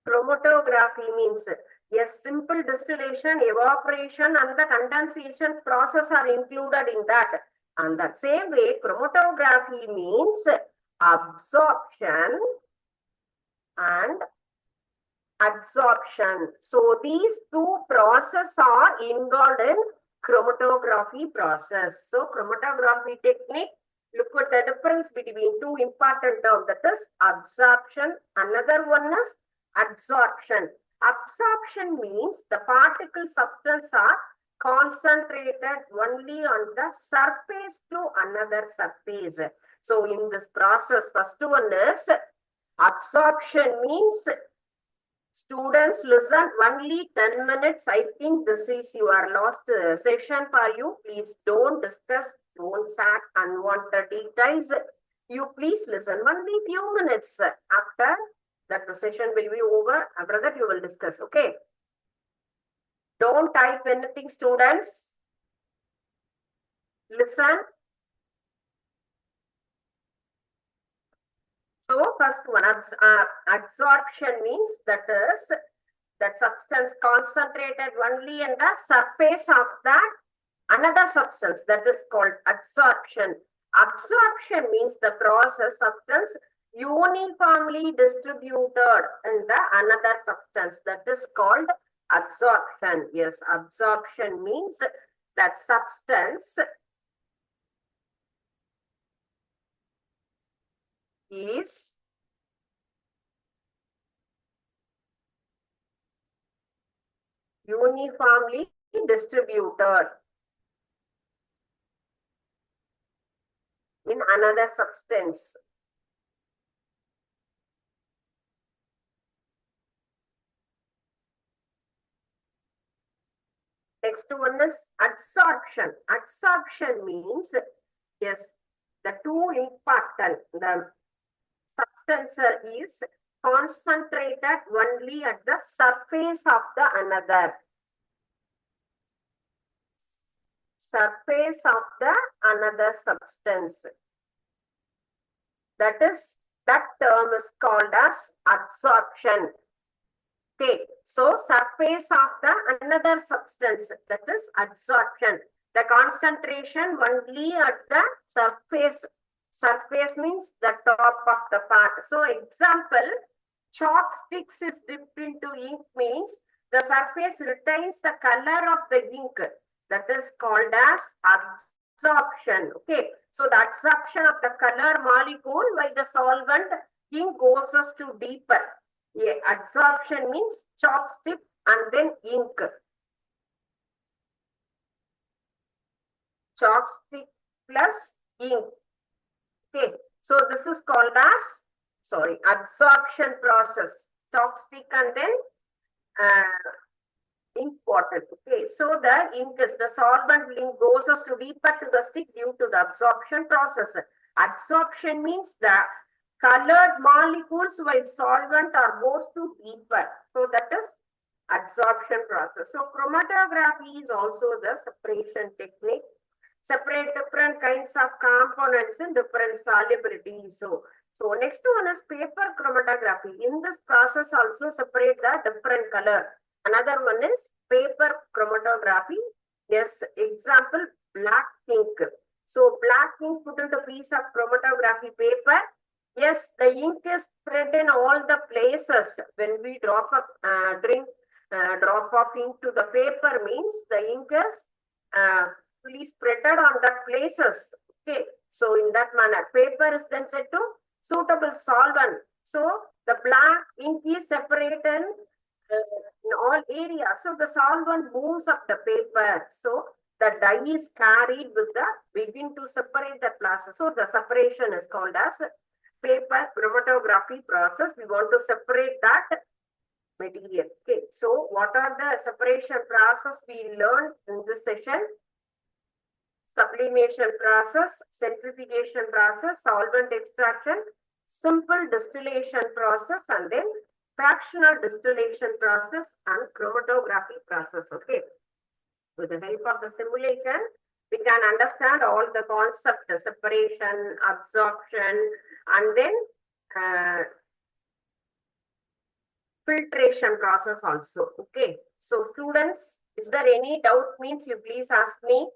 Chromatography means yes, simple distillation, evaporation, and the condensation process are included in that. And that same way, chromatography means absorption and adsorption. So these two processes are involved in chromatography process. So chromatography technique, look at the difference between two important terms, that is absorption. Another one is adsorption. Absorption means the particle substance are concentrated only on the surface to another surface. So in this process, first one is absorption means students listen only 10 minutes. I think this is your last session for you. Please don't discuss, don't chat unwanted details. You please listen only few minutes. After that the session will be over. After that you will discuss. Okay. Don't type anything, students. Listen. So first one, adsorption means that is that substance concentrated only in the surface of that another substance, that is called adsorption. Absorption means the process substance uniformly distributed in the another substance, that is called absorption. Yes, absorption means that substance is uniformly distributed in another substance. Next one is adsorption. Adsorption means, yes, the two important, the substance is concentrated only at the surface of the another. Surface of the another substance. That term is called as adsorption. Okay, so surface of the another substance, that is adsorption. The concentration only at the surface. Surface means the top of the part. So example, chalk sticks is dipped into ink means the surface retains the color of the ink. That is called as adsorption. Okay, so the adsorption of the color molecule by the solvent, ink goes to deeper. Yeah, adsorption means chalk stick and then ink. Chalk stick plus ink. Okay, so this is called as, adsorption process. Chalk stick and then ink bottle. Okay, so the ink is the solvent ink goes to deeper to the stick due to the absorption process. Adsorption means the colored molecules while solvent are goes to deeper. So that is adsorption process. So chromatography is also the separation technique. Separate different kinds of components in different solubility. So next one is paper chromatography. In this process also separate the different color. Another one is paper chromatography. Yes, example, black ink. So black ink put into piece of chromatography paper. Yes, the ink is spread in all the places. When we drop a drop of ink to the paper means the ink is fully spreaded on the places. Okay, so in that manner, paper is then set to suitable solvent. So the black ink is separated in all areas. So the solvent moves up the paper. So the dye is carried with the begin to separate the plastic. So the separation is called as paper chromatography process. We want to separate that material. Okay, so what are the separation process we learned in this session? Sublimation process, centrifugation process, solvent extraction, simple distillation process, and then fractional distillation process and chromatography process. Okay, with the help of the simulation, we can understand all the concept, separation, absorption, and then filtration process also. Okay, so students, is there any doubt? Means you please ask me.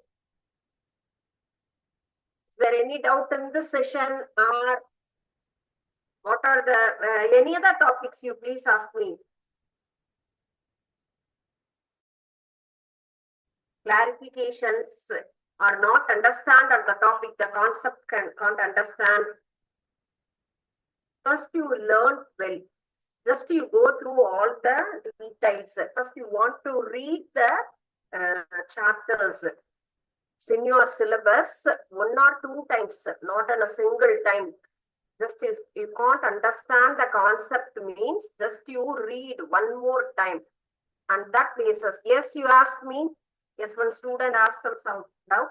Is there any doubt in this session, or what are the any other topics? You please ask me. clarifications or not understand on the topic, the concept can't understand. First you learn well. Just you go through all the details. First you want to read the chapters. It's in your syllabus 1 or 2 times, not in a single time. Just you can't understand the concept means just you read one more time. And that basis, yes, you ask me. Yes, one student asked some doubt.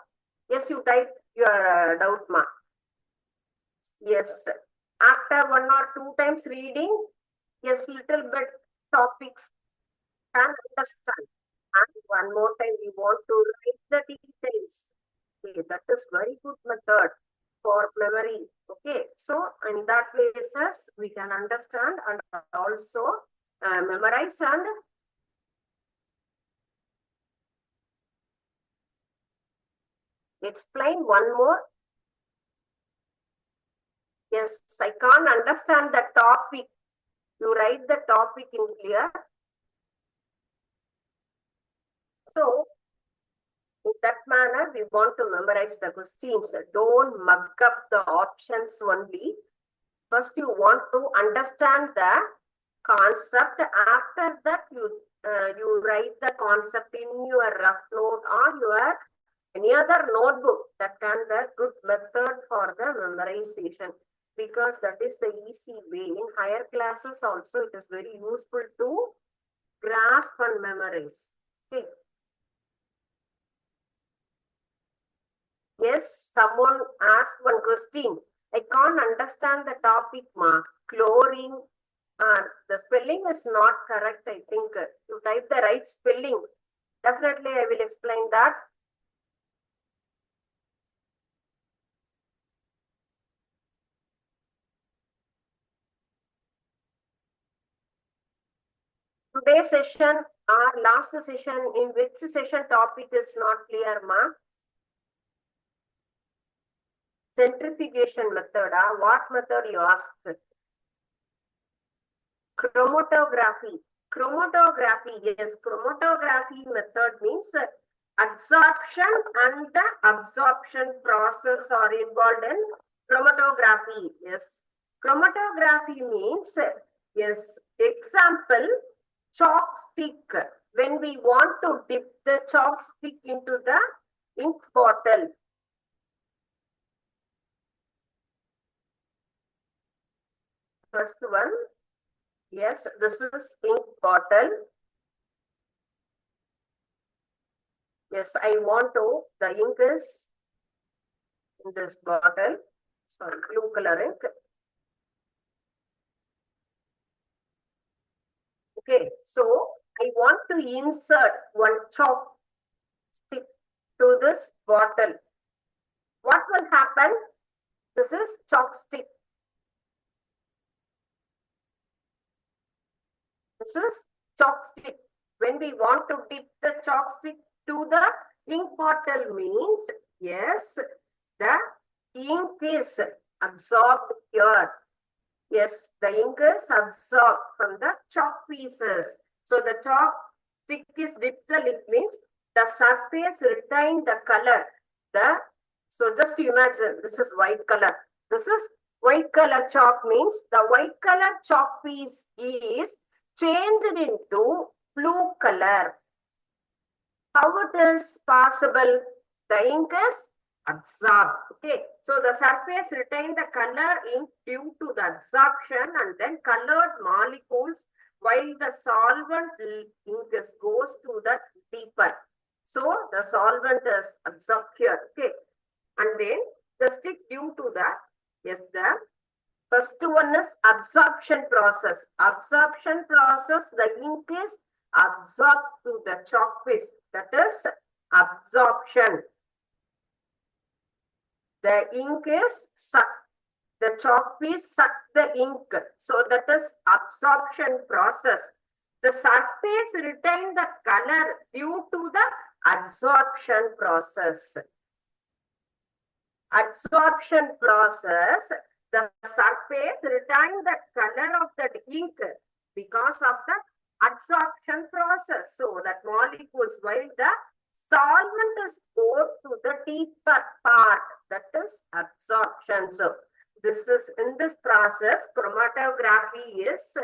Yes, you type your doubt mark. Yes, after 1 or 2 times reading, yes, little bit topics can understand. And one more time, we want to write the details. Okay, that is very good method for memory. Okay, so in that basis, we can understand and also memorize and explain one more. Yes, I can't understand the topic. You write the topic in clear. So, in that manner, we want to memorize the questions. Don't mug up the options only. First, you want to understand the concept. After that, you write the concept in your rough note or your any other notebook. That can be a good method for the memorization, because that is the easy way. In higher classes also, it is very useful to grasp and memorize. Okay. Yes, someone asked one question. I can't understand the topic, ma. Chlorine. The spelling is not correct, I think. You type the right spelling. Definitely, I will explain that. Today's session, our last session, in which session topic is not clear, ma? Centrifugation method. What method you asked? Chromatography. Chromatography, yes, chromatography method means absorption and the absorption process are involved in chromatography. Yes, chromatography means, yes, example, chalk stick. When we want to dip the chalk stick into the ink bottle, first one, yes, this is ink bottle. Yes, I want to, the ink is in this bottle, sorry, blue color ink. Okay, so I want to insert one chalk stick to this bottle. What will happen? This is chalk stick. This is chalk stick. When we want to dip the chalk stick to the ink bottle means, yes, the ink is absorbed here. Yes, the ink is absorbed from the chalk pieces. So the chalk stick is dipped the lip means the surface retain the color. So just imagine this is white color. This is white color chalk means the white color chalk piece is changed into blue color. How it is possible? The ink is absorbed. Okay, so the surface retain the color ink due to the absorption and then colored molecules, while the solvent ink goes to the deeper. So the solvent is absorbed here. Okay, and then the stick due to that, yes, the first one is absorption process. Absorption process, the ink is absorbed to the chalk piece. That is absorption. The ink is sucked. The chalk piece sucked the ink. So that is absorption process. The surface retain the color due to the absorption process. Absorption process, the surface retain the color of that ink because of the absorption process. So that molecules, while the solvent is poured to the deeper part, that is absorption. So this is in this process, chromatography is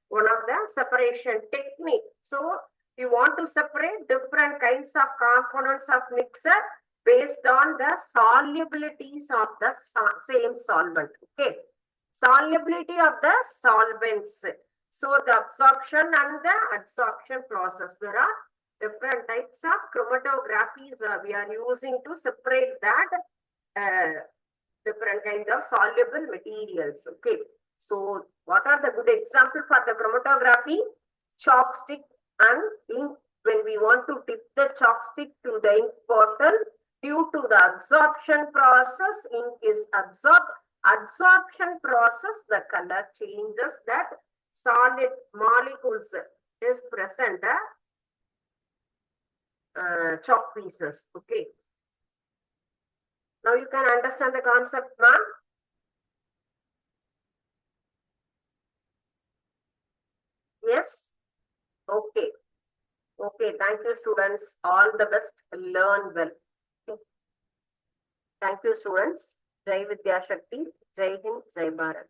one of the separation technique. So you want to separate different kinds of components of mixer based on the solubilities of the same solvent. Okay, solubility of the solvents. So the absorption and the adsorption process, there are different types of chromatographies we are using to separate that different kinds of soluble materials. Okay, so what are the good examples for the chromatography? Chalkstick and ink. When we want to dip the chalkstick to the ink bottle, due to the absorption process, ink is absorbed. Absorption process, the color changes, that solid molecules is present chalk pieces. Okay. Now you can understand the concept, ma'am. Yes. Okay. Okay. Thank you, students. All the best. Learn well. Okay. Thank you, students. Jai Vidya Shakti. Jai Hind. Jai Bharat.